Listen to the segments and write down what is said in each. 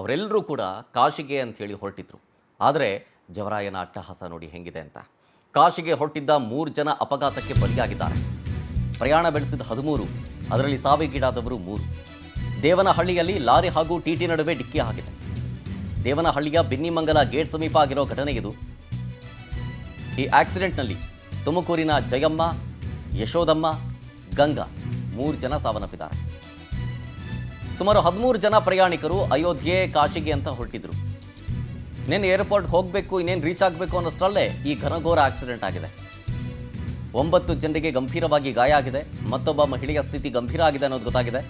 ಅವರೆಲ್ಲರೂ ಕೂಡ ಕಾಶಿಗೆ ಅಂತ ಹೇಳಿ ಹೊರಟಿದ್ರು. ಆದರೆ ಜವರಾಯನ ಅಟ್ಟಹಾಸ ನೋಡಿ ಹೆಂಗಿದೆ ಅಂತ. ಕಾಶಿಗೆ ಹೊರಟಿದ್ದ 3 ಜನ ಅಪಘಾತಕ್ಕೆ ಬಲಿಯಾಗಿದ್ದಾರೆ. ಪ್ರಯಾಣ ಬೆಳೆಸಿದ 13, ಅದರಲ್ಲಿ ಸಾವಿಗೀಡಾದವರು 3. ದೇವನಹಳ್ಳಿಯಲ್ಲಿ ಲಾರಿ ಹಾಗೂ ಟಿಟಿ ನಡುವೆ ಡಿಕ್ಕಿ ಆಗಿದೆ. ದೇವನಹಳ್ಳಿಯ ಬಿನ್ನಿಮಂಗಲ ಗೇಟ್ ಸಮೀಪ ಆಗಿರೋ ಘಟನೆ ಇದು. ಈ ಆಕ್ಸಿಡೆಂಟ್ನಲ್ಲಿ ತುಮಕೂರಿನ ಜಯಮ್ಮ, ಯಶೋದಮ್ಮ, ಗಂಗಾ 3 ಜನ ಸಾವನ್ನಪ್ಪಿದ್ದಾರೆ. ಸುಮಾರು 13 ಜನ ಪ್ರಯಾಣಿಕರು ಅಯೋಧ್ಯೆ, ಕಾಶಿಗೆ ಅಂತ ಹೊರಟಿದ್ರು. ಇನ್ನೇನು ಏರ್ಪೋರ್ಟ್ಗೆ ಹೋಗಬೇಕು, ಇನ್ನೇನು ರೀಚ್ ಆಗಬೇಕು ಅನ್ನೋಷ್ಟರಲ್ಲೇ ಈ ಘನಘೋರ ಆಕ್ಸಿಡೆಂಟ್ ಆಗಿದೆ. 9 ಜನರಿಗೆ ಗಂಭೀರವಾಗಿ ಗಾಯ ಆಗಿದೆ. ಮತ್ತೊಬ್ಬ ಮಹಿಳೆಯ ಸ್ಥಿತಿ ಗಂಭೀರ ಆಗಿದೆ ಅನ್ನೋದು ಗೊತ್ತಾಗಿದೆ.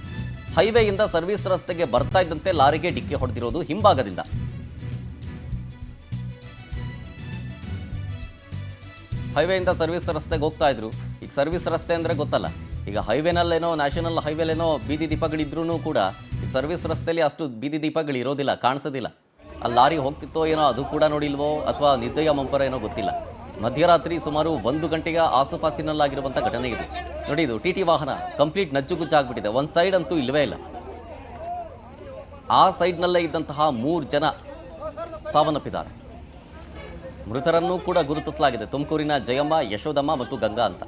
ಹೈವೇಯಿಂದ ಸರ್ವಿಸ್ ರಸ್ತೆಗೆ ಬರ್ತಾ ಇದ್ದಂತೆ ಲಾರಿಗೆ ಡಿಕ್ಕಿ ಹೊಡೆದಿರೋದು ಹಿಂಭಾಗದಿಂದ. ಹೈವೇಯಿಂದ ಸರ್ವಿಸ್ ರಸ್ತೆಗೆ ಹೋಗ್ತಾ ಇದ್ರು. ಈಗ ಸರ್ವಿಸ್ ರಸ್ತೆ ಅಂದರೆ ಗೊತ್ತಲ್ಲ, ಈಗ ಹೈವೇನಲ್ಲೇನೋ, ನ್ಯಾಷನಲ್ ಹೈವೇಲೇನೋ ಬೀದಿ ದೀಪಗಳಿದ್ರೂ ಕೂಡ ಈ ಸರ್ವಿಸ್ ರಸ್ತೆಯಲ್ಲಿ ಅಷ್ಟು ಬೀದಿ ದೀಪಗಳು ಇರೋದಿಲ್ಲ, ಕಾಣಿಸೋದಿಲ್ಲ. ಅಲ್ಲಿ ಲಾರಿ ಹೋಗ್ತಿತ್ತೋ ಏನೋ ಅದು ಕೂಡ ನೋಡಿಲ್ವೋ, ಅಥವಾ ನಿದ್ದೆಯ ಮಂಪರ ಏನೋ ಗೊತ್ತಿಲ್ಲ. ಮಧ್ಯರಾತ್ರಿ ಸುಮಾರು 1 ಗಂಟೆಯ ಆಸುಪಾಸಿನಲ್ಲಾಗಿರುವಂಥ ಘಟನೆ ಇದು. ನೋಡಿ, ಇದು ಟಿ ಟಿ ವಾಹನ ಕಂಪ್ಲೀಟ್ ನಜ್ಜುಗುಜ್ಜಾಗ್ಬಿಟ್ಟಿದೆ. ಒಂದು ಸೈಡ್ ಅಂತೂ ಇಲ್ಲವೇ ಇಲ್ಲ. ಆ ಸೈಡ್ನಲ್ಲೇ ಇದ್ದಂತಹ 3 ಜನ ಸಾವನ್ನಪ್ಪಿದ್ದಾರೆ. ಮೃತರನ್ನು ಕೂಡ ಗುರುತಿಸಲಾಗಿದೆ. ತುಮಕೂರಿನ ಜಯಮ್ಮ, ಯಶೋದಮ್ಮ ಮತ್ತು ಗಂಗಾ ಅಂತ.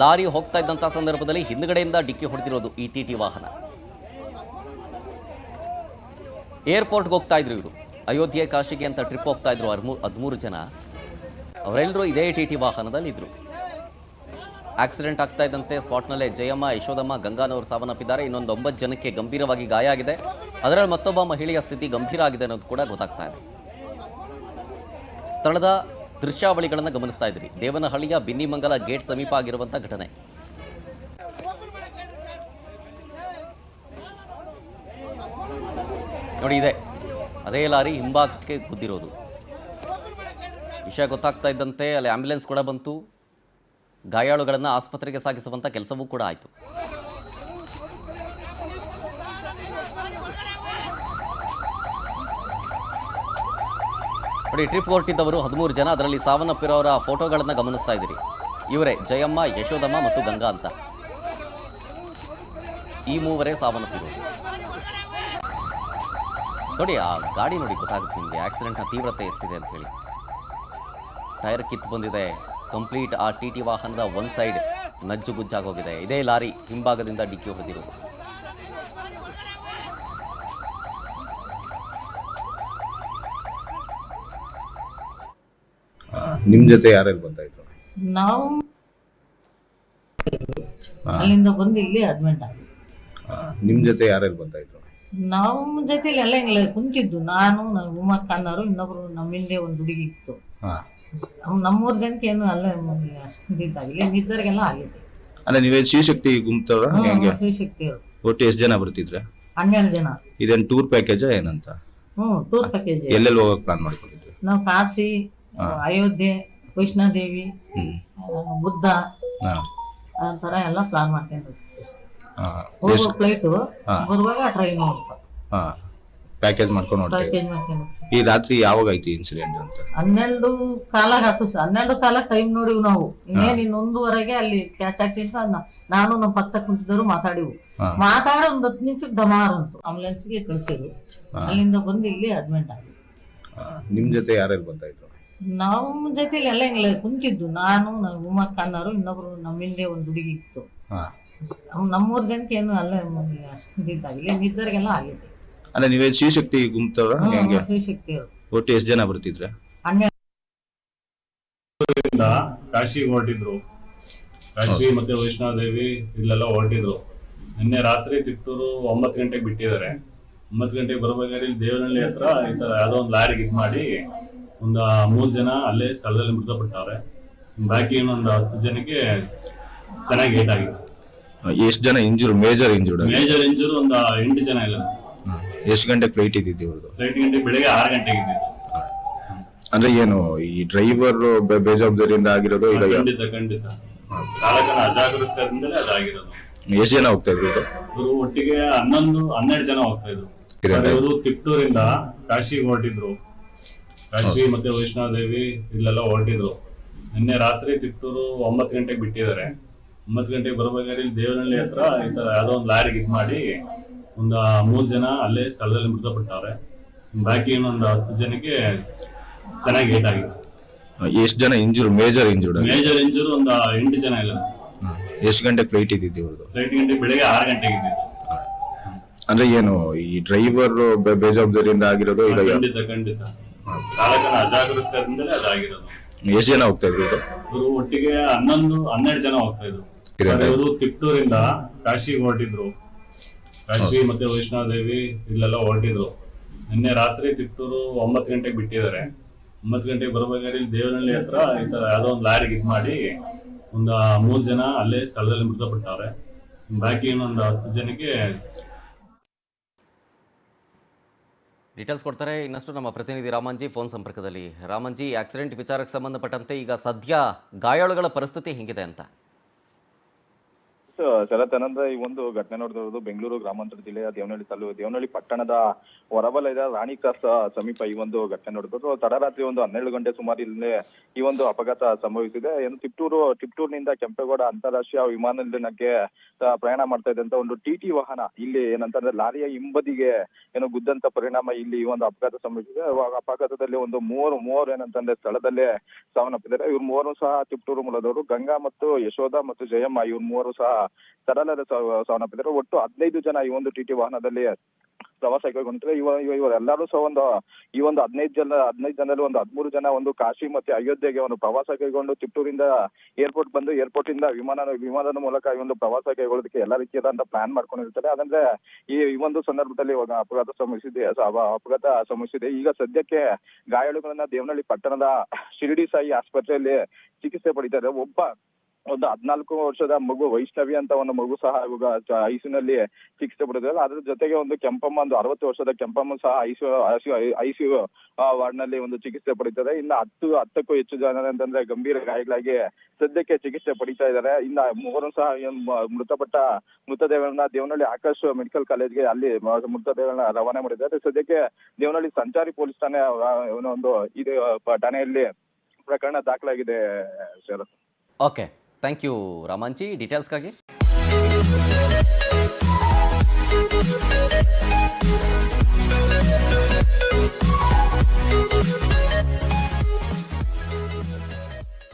ಲಾರಿ ಹೋಗ್ತಾ ಇದ್ದಂಥ ಸಂದರ್ಭದಲ್ಲಿ ಹಿಂದ್ಗಡೆಯಿಂದ ಡಿಕ್ಕಿ ಹೊಡೆದಿರೋದು ಈ ಟಿ ಟಿ ವಾಹನ. ಏರ್ಪೋರ್ಟ್ಗೆ ಹೋಗ್ತಾ ಇದ್ರು ಇವರು. ಅಯೋಧ್ಯೆ, ಕಾಶಿಗೆ ಅಂತ ಟ್ರಿಪ್ ಹೋಗ್ತಾ ಇದ್ರು 13 ಜನ. ಅವರೆಲ್ಲರೂ ಇದೇ ಟಿ ಟಿ ವಾಹನದಲ್ಲಿ ಇದ್ರು. ಆಕ್ಸಿಡೆಂಟ್ ಆಗ್ತಾ ಇದ್ದಂತೆ ಸ್ಪಾಟ್ನಲ್ಲೇ ಜಯಮ್ಮ, ಯಶೋದಮ್ಮ, ಗಂಗಾನವರು ಸಾವನ್ನಪ್ಪಿದ್ದಾರೆ. ಇನ್ನೊಂದು 9 ಜನಕ್ಕೆ ಗಂಭೀರವಾಗಿ ಗಾಯ ಆಗಿದೆ. ಅದರಲ್ಲಿ ಮತ್ತೊಬ್ಬ ಮಹಿಳೆಯ ಸ್ಥಿತಿ ಗಂಭೀರ ಆಗಿದೆ ಅನ್ನೋದು ಕೂಡ ಗೊತ್ತಾಗ್ತಾ ಇದೆ. ಸ್ಥಳದ ದೃಶ್ಯಾವಳಿಗಳನ್ನು ಗಮನಿಸ್ತಾ ಇದ್ರಿ. ದೇವನಹಳ್ಳಿಯ ಬಿನ್ನಿಮಂಗಲ ಗೇಟ್ ಸಮೀಪ ಆಗಿರುವಂಥ ಘಟನೆ. ನೋಡಿ, ಇದೆ ಅದೇ ಲಾರಿ ಹಿಂಭಾಗಕ್ಕೆ ಗುದ್ದಿರೋದು. ವಿಷಯ ಗೊತ್ತಾಗ್ತಾ ಇದ್ದಂತೆ ಅಲ್ಲಿ ಆಂಬ್ಯುಲೆನ್ಸ್ ಕೂಡ ಬಂತು. ಗಾಯಾಳುಗಳನ್ನು ಆಸ್ಪತ್ರೆಗೆ ಸಾಗಿಸುವಂಥ ಕೆಲಸವೂ ಕೂಡ ಆಯಿತು. ನೋಡಿ, ಟ್ರಿಪ್ ಹೊರಟಿದ್ದವರು 13 ಜನ, ಅದರಲ್ಲಿ ಸಾವನ್ನಪ್ಪಿರೋರ ಫೋಟೋಗಳನ್ನು ಗಮನಿಸ್ತಾ ಇದ್ದೀರಿ. ಇವರೇ ಜಯಮ್ಮ, ಯಶೋದಮ್ಮ ಮತ್ತು ಗಂಗಾ ಅಂತ. ಈ 3 ಸಾವನ್ನಪ್ಪಿರೋದು. ನೋಡಿ, ಆ ಗಾಡಿ ನೋಡಿ ಗೊತ್ತಾಗುತ್ತೆ ನಿಮಗೆ ಆಕ್ಸಿಡೆಂಟ್ನ ತೀವ್ರತೆ ಎಷ್ಟಿದೆ ಅಂತ ಹೇಳಿ. ಟೈರ್ ಕಿತ್ತು ಬಂದಿದೆ ಕಂಪ್ಲೀಟ್. ಆ ಟಿ ಟಿ ವಾಹನದ ಒಂದು ಸೈಡ್ ನಜ್ಜುಗುಜ್ಜಾಗೋಗಿದೆ. ಇದೇ ಲಾರಿ ಹಿಂಭಾಗದಿಂದ ಡಿಕ್ಕಿ ಹೊಡೆದಿರೋದು. ನಿಮ್ ಜೊತೆ ಯಾರ್ಯಾರು ಬರ್ತಾ ಇದ್ರು? ನಾವು ಅಲ್ಲಿಂದ ಬಂದು ಇಲ್ಲಿ ಅಡ್ಮಿಟ್ ಆಗಿ. ನಿಮ್ ಜೊತೆ ಯಾರ್ಯಾರು ಬರ್ತಾ ಇದ್ರು? ನಮ್ಮ ಜೊತೆಲಿ ಎಲ್ಲ ಹಿಂಗೆ ಕುಂತಿದ್ದು. ನಾನು ಉಮಾ ಖಾನರು, ಇನ್ನೊಬ್ರು ನಮ್ಮ ಹಿಂದೆ ಒಂದು ಹುಡುಗಿ ಇತ್ತು. ನಮ್ಮೂರ್ ಜನಕ್ಕೆ ಏನು ಅಲ್ಲ ಅಷ್ಟಿದ್ದಾಗಿಲ್ಲ, ನಿದ್ದರಿಗೆಲ್ಲ ಆಗಿದೆ. ಅಂದ್ರೆ ನೀವೇ ಶಿವಶಕ್ತಿ ಗುಂಪುತ್ತವ್ರ? ಶಿವಶಕ್ತಿ ಒಟ್ಟು ಎಷ್ಟು ಜನ ಬರ್ತಿದ್ರೆ? 12 ಜನ. ಇದೇನು ಟೂರ್ ಪ್ಯಾಕೇಜ್ ಏನಂತ? Tour package. ಎಲ್ಲೆಲ್ಲಿ ಹೋಗಕ್ ಪ್ಲಾನ್ ಮಾಡ್ಕೊಂಡಿದ್ರಿ? ನಾವು ಕಾಶಿ, ಅಯೋಧ್ಯೆ, ವೈಷ್ಣೋದೇವಿ, ಬುದ್ಧ ಆ ತರ ಎಲ್ಲ ಪ್ಲಾನ್ ಮಾಡ್ಕೊಂಡು ಹೋಗೋ ಫ್ಲೈಟು, ಬರುವಾಗ ಟ್ರೈನ್ ಹೋಗ್ತಾ ಪ್ಯಾಕೇಜ್ ಮಾಡ್ಕೊಂಡು ಪ್ಯಾಕೇಜ್ ಹೊರಟಿದ್ರಿ. ಮಾಡ್ಕೊಂಡು. ಈ ರಾತ್ರಿ ಯಾವಾಗ ಆಯ್ತು ಇನ್ಸಿಡೆಂಟ್ ಅಂತ? 12 ಕಾಲಾಗ ಆಯ್ತು ಸರ್. 12 ಕಾಲ ಟೈಮ್ ನೋಡಿವು ನಾವು. ಇನ್ನೇನು 1:30ಗೆ ಅಲ್ಲಿ ಕ್ಯಾಚ್ ಆಗ್ತಿಂತ ನಾನು ನಮ್ಮ ಪಕ್ಕ ಕುಂತಿದ್ದವರು ಮಾತಾಡಿವು. ಮಾತಾಡಿ ಒಂದು 10 ನಿಮಿಷಕ್ಕೆ ಡಮಾರ್ ಅಂತು. ಆಂಬುಲೆನ್ಸ್ಗೆ ಕಳಿಸಿದ್ರು. ಅಲ್ಲಿಂದ ಬಂದು ಇಲ್ಲಿ ಅಡ್ಮಿಟ್ ಆಗಿ. ನಿಮ್ ಜೊತೆ ಯಾರ್ಯಾರು ಬರ್ತಾ ಇದ್ರು? ನಮ್ಮ ಜೊತೆಲಿ ಎಲ್ಲ ಹಿಂಗೆ ಕುಂತಿದ್ದು. ನಾನು ಉಮಾ ಖಾನರು, ಇನ್ನೊಬ್ರು ನಮ್ಮ ಹಿಂದೆ ಒಂದು ಹುಡುಗಿ ಇತ್ತು. ನಮ್ಮೂರ್ ಜನಕ್ಕೆ ಏನು ಅಲ್ಲ ಅಷ್ಟಿದ್ದಾಗಿಲ್ಲ, ನಿದ್ದರಿಗೆಲ್ಲ ಆಗಿದೆ. ಅಂದ್ರೆ ನೀವೇ ಶಿವಶಕ್ತಿ ಗುಂಪುತ್ತವ್ರ? ಶಿವಶಕ್ತಿ. ಒಟ್ಟು ಎಷ್ಟು ಜನ ಬರ್ತಿದ್ರೆ? 12 ಕಾಶಿಗೆ ಹೊರಟಿದ್ರು. ಕಾಶಿ ಮತ್ತೆ ವೈಷ್ಣೋದೇವಿ ಇಲ್ಲೆಲ್ಲ ಹೊರಟಿದ್ರು. ನಿನ್ನೆ ರಾತ್ರಿ ತಿಪ್ಟೂರು 9 ಗಂಟೆಗೆ ಬಿಟ್ಟಿದ್ದಾರೆ. 9 ಗಂಟೆಗೆ ಬರಬೇಕಾದ್ರೆ ಇಲ್ಲಿ ದೇವನಹಳ್ಳಿ ಹತ್ರ ಈ ತರ ಯಾವುದೋ ಒಂದು ಲಾರಿಗೆ ಇದು ಮಾಡಿ ಒಂದು 3 ಜನ ಅಲ್ಲೇ ಸ್ಥಳದಲ್ಲಿ ಮೃತಪಟ್ಟವ್ರೆ. ಬಾಕಿ ಇನ್ನೊಂದು 10 ಜನಕ್ಕೆ ಚೆನ್ನಾಗಿ ಏಟ್ ಆಗಿದೆ. ಎಷ್ಟು ಜನ ಇಂಜೂರ್? ಮೇಜರ್ ಇಂಜೂರ್ಡ್ ಒಂದು 8 ಜನ ಇಲ್ಲ. ಎಷ್ಟು ಗಂಟೆಗೆ ಫ್ಲೈಟ್ ಇದ್ದಿದ್ದು ಇವ್ರದ್ದು? ಫ್ಲೈಟ್ ಬೆಳಿಗ್ಗೆ 6 ಗಂಟೆಗೆ ಇದ್ದಿದ್ದು. ಅಂದ್ರೆ ಏನು ಈ ಡ್ರೈವರ್ ಬೇಜವಾಬ್ದಾರಿಯಿಂದ ಆಗಿರೋದು? ಖಂಡಿತ ಚಾಲಕನ ಅಜಾಗರೂಕತೆಯಿಂದಲೇ ಅದಾಗಿರೋದು. ಎಷ್ಟು ಜನ ಹೋಗ್ತಾ ಇದ್ರು ಇವರು? ಒಟ್ಟಿಗೆ 12 ಜನ ಹೋಗ್ತಾ ಇದ್ರು. ಇವರು ತಿಪ್ಟೂರಿಂದ ಕಾಶಿಗೆ ಹೊರಟಿದ್ರು. ಕಾಶಿ ಮತ್ತೆ ವೈಷ್ಣೋದೇವಿ ಇಲ್ಲೆಲ್ಲ ಹೊರಟಿದ್ರು. ನಿನ್ನೆ ರಾತ್ರಿ ತಿಪ್ಟೂರು 9 ಗಂಟೆಗೆ ಬಿಟ್ಟಿದ್ದಾರೆ. 9 ಗಂಟೆಗೆ ಬರಬೇಕಾದ್ರೆ ಇಲ್ಲಿ ದೇವನಹಳ್ಳಿ ಹತ್ರ ಈ ತರ ಯಾವುದೋ ಒಂದು ಲಾರಿಗೆ ಇದು ಮಾಡಿ ಒಂದು 3 ಜನ ಅಲ್ಲೇ ಸ್ಥಳದಲ್ಲಿ ಮೃತಪಟ್ಟವ್ರೆ. ಬಾಕಿ ಇನ್ನೊಂದು 10 ಜನಕ್ಕೆ ಚೆನ್ನಾಗಿ ಏಟ್ ಆಗಿದೆ. ಎಷ್ಟು ಜನ ಮೇಜರ್ ಇಂಜುರ್ಡ್? ಮೇಜರ್ ಇಂಜೂರ್ ಒಂದು 8 ಜನ ಇಲ್ಲ. ಎಷ್ಟು ಗಂಟೆ ಫ್ಲೈಟ್ ಇದ್ದಿದ್ದು ಇವ್ರದ್ದು? ಫ್ಲೈಟ್ ಗಂಟೆ ಬೆಳಿಗ್ಗೆ 6 ಗಂಟೆಗೆ ಇದ್ದಿದ್ದು. ಅಂದ್ರೆ ಏನು ಈ ಡ್ರೈವರ್ ಬೇಜವಾಬ್ದಾರಿಯಿಂದ ಆಗಿರೋದು? ಖಂಡಿತ ಚಾಲಕನ ಅಜಾಗರೂಕತೆಯಿಂದಲೇ ಅದಾಗಿರೋದು. ಎಷ್ಟು ಜನ ಹೋಗ್ತಾ ಇದ್ರು ಇವರು ಒಟ್ಟಿಗೆ 12 ಜನ ಹೋಗ್ತಾ ಇದ್ರು. ಇವರು ತಿಪ್ಟೂರಿಂದ ಕಾಶಿಗೆ ಹೊರಟಿದ್ರು. ಕಾಶಿ ಮತ್ತೆ ವೈಷ್ಣೋದೇವಿ ಇಲ್ಲೆಲ್ಲ ಹೊರಟಿದ್ರು. ನಿನ್ನೆ ರಾತ್ರಿ ತಿಪ್ಟೂರು 9 ಗಂಟೆಗೆ ಬಿಟ್ಟಿದ್ದಾರೆ. 9 ಗಂಟೆಗೆ ಬರಬೇಕಾದ್ರೆ ಇಲ್ಲಿ ದೇವನಹಳ್ಳಿ ಹತ್ರ ಈ ತರ ಯಾವುದೋ ಒಂದು ಲಾರಿಗೆ ಇದು ಮಾಡಿ ಒಂದು 3 ಜನ ಅಲ್ಲೇ ಸ್ಥಳದಲ್ಲಿ ಮೃತಪಟ್ಟವ್ರೆ. ಬಾಕಿ ಇನ್ನೊಂದು 10 ಜನಕ್ಕೆ ಡೀಟೇಲ್ಸ್ ಕೊಡ್ತಾರೆ ಇನ್ನಷ್ಟು ನಮ್ಮ ಪ್ರತಿನಿಧಿ ರಾಮನ್ಜಿ ಫೋನ್ ಸಂಪರ್ಕದಲ್ಲಿ. ರಾಮನ್ಜಿ, ಆಕ್ಸಿಡೆಂಟ್ ವಿಚಾರಕ್ಕೆ ಸಂಬಂಧಪಟ್ಟಂತೆ ಈಗ ಸದ್ಯ ಗಾಯಾಳುಗಳ ಪರಿಸ್ಥಿತಿ ಹೆಂಗಿದೆ ಅಂತ? ಶರತ್ ಅನಂತರ ಈ ಒಂದು ಘಟನೆ ನೋಡಿರೋದು ಬೆಂಗಳೂರು ಗ್ರಾಮಾಂತರ ಜಿಲ್ಲೆಯ ದೇವನಹಳ್ಳಿ ಪಟ್ಟಣದ ಹೊರವಲಯದ ರಾಣಿ ಕ್ರಾಸ್ ಸಮೀಪ ಈ ಒಂದು ಘಟನೆ ನೋಡಿದ್ರು. ತಡರಾತ್ರಿ ಒಂದು 12 ಗಂಟೆ ಸುಮಾರು ಇಲ್ಲೇ ಈ ಒಂದು ಅಪಘಾತ ಸಂಭವಿಸಿದೆ. ಏನು ತಿಪ್ಟೂರಿನಿಂದ ಕೆಂಪೇಗೌಡ ಅಂತಾರಾಷ್ಟ್ರೀಯ ವಿಮಾನ ನಿಲ್ದಾಣಕ್ಕೆ ಪ್ರಯಾಣ ಮಾಡ್ತಾ ಇದ್ದಂತ ಒಂದು ಟಿಟಿ ವಾಹನ ಇಲ್ಲಿ ಏನಂತಂದ್ರೆ ಲಾರಿಯ ಹಿಂಬದಿಗೆ ಏನು ಗುದ್ದಂತ ಪರಿಣಾಮ ಇಲ್ಲಿ ಈ ಒಂದು ಅಪಘಾತ ಸಂಭವಿಸಿದೆ. ಅಪಘಾತದಲ್ಲಿ ಒಂದು ಮೂವರು ಏನಂತಂದ್ರೆ ಸ್ಥಳದಲ್ಲೇ ಸಾವನ್ನಪ್ಪಿದ್ದಾರೆ. ಇವ್ರು ಮೂವರು ಸಹ ತಿಪ್ಟೂರು ಮೂಲದವರು. ಗಂಗಾ ಮತ್ತು ಯಶೋಧ ಮತ್ತು ಜಯಮ್ಮ ಇವ್ರು ಮೂವರು ಸಹ ಸ್ಥಳದಲ್ಲೇ ಸಾವನ್ನಪ್ಪಿದ್ದಾರೆ. ಒಟ್ಟು 15 ಜನ ಈ ಒಂದು ಟಿಟಿ ವಾಹನದಲ್ಲಿ ಪ್ರವಾಸ ಕೈಗೊಂಡಿದ್ರೆ ಇವರೆಲ್ಲರೂ ಸಹ ಈ ಒಂದು 15 ಜನರಲ್ಲಿ ಒಂದು 13 ಜನ ಒಂದು ಕಾಶಿ ಮತ್ತೆ ಅಯೋಧ್ಯೆಗೆ ಒಂದು ಪ್ರವಾಸ ಕೈಗೊಂಡು ತಿಪ್ಟೂರಿಂದ ಏರ್ಪೋರ್ಟ್ ಬಂದು ಏರ್ಪೋರ್ಟ್ ಇಂದ ವಿಮಾನದ ಮೂಲಕ ಈ ಒಂದು ಪ್ರವಾಸ ಕೈಗೊಳ್ಳೋದಕ್ಕೆ ಎಲ್ಲಾ ರೀತಿಯಾದಂತ ಪ್ಲಾನ್ ಮಾಡ್ಕೊಂಡಿರ್ತಾರೆ. ಅದಂದ್ರೆ ಈ ಒಂದು ಸಂದರ್ಭದಲ್ಲಿ ಇವಾಗ ಅಪಘಾತ ಸಂಭವಿಸಿದೆ. ಈಗ ಸದ್ಯಕ್ಕೆ ಗಾಯಾಳುಗಳನ್ನ ದೇವನಹಳ್ಳಿ ಪಟ್ಟಣದ ಶಿರಡಿ ಸಾಯಿ ಆಸ್ಪತ್ರೆಯಲ್ಲಿ ಚಿಕಿತ್ಸೆ ಪಡಿತಾರೆ. ಒಂದು 14 ವರ್ಷದ ಮಗು ವೈಷ್ಣವಿ ಅಂತ ಒಂದು ಮಗು ಸಹ ಇವಾಗ ಐಸಿಯುನಲ್ಲಿ ಚಿಕಿತ್ಸೆ ಪಡೆದಿದ್ದಾರೆ. ಅದ್ರ ಜೊತೆಗೆ ಒಂದು ಕೆಂಪಮ್ಮ, ಒಂದು 60 ವರ್ಷದ ಕೆಂಪಮ್ಮ ಸಹ ಐಸಿಯು ವಾರ್ಡ್ ನಲ್ಲಿ ಒಂದು ಚಿಕಿತ್ಸೆ ಪಡಿತಾರೆ. ಇನ್ನು 10ಕ್ಕೂ ಹೆಚ್ಚು ಜನ ಅಂತಂದ್ರೆ ಗಂಭೀರ ಗಾಯಗಳಾಗಿ ಸದ್ಯಕ್ಕೆ ಚಿಕಿತ್ಸೆ ಪಡಿತಾ ಇದ್ದಾರೆ. ಇನ್ನ ಮೂವರು ಸಹ ಮೃತದೇಹಗಳನ್ನ ದೇವನಹಳ್ಳಿ ಆಕಾಶ್ ಮೆಡಿಕಲ್ ಕಾಲೇಜ್ಗೆ ಅಲ್ಲಿ ಮೃತದೇಹಗಳನ್ನ ರವಾನೆ ಮಾಡಿದ್ದಾರೆ. ಸದ್ಯಕ್ಕೆ ದೇವನಹಳ್ಳಿ ಸಂಚಾರಿ ಪೊಲೀಸ್ ಠಾಣೆ ಒಂದು ಇದು ಠಾಣೆಯಲ್ಲಿ ಪ್ರಕರಣ ದಾಖಲಾಗಿದೆ sir. Okay, thank you Ramanji ಡೀಟೇಲ್ಸ್ಗಾಗಿ.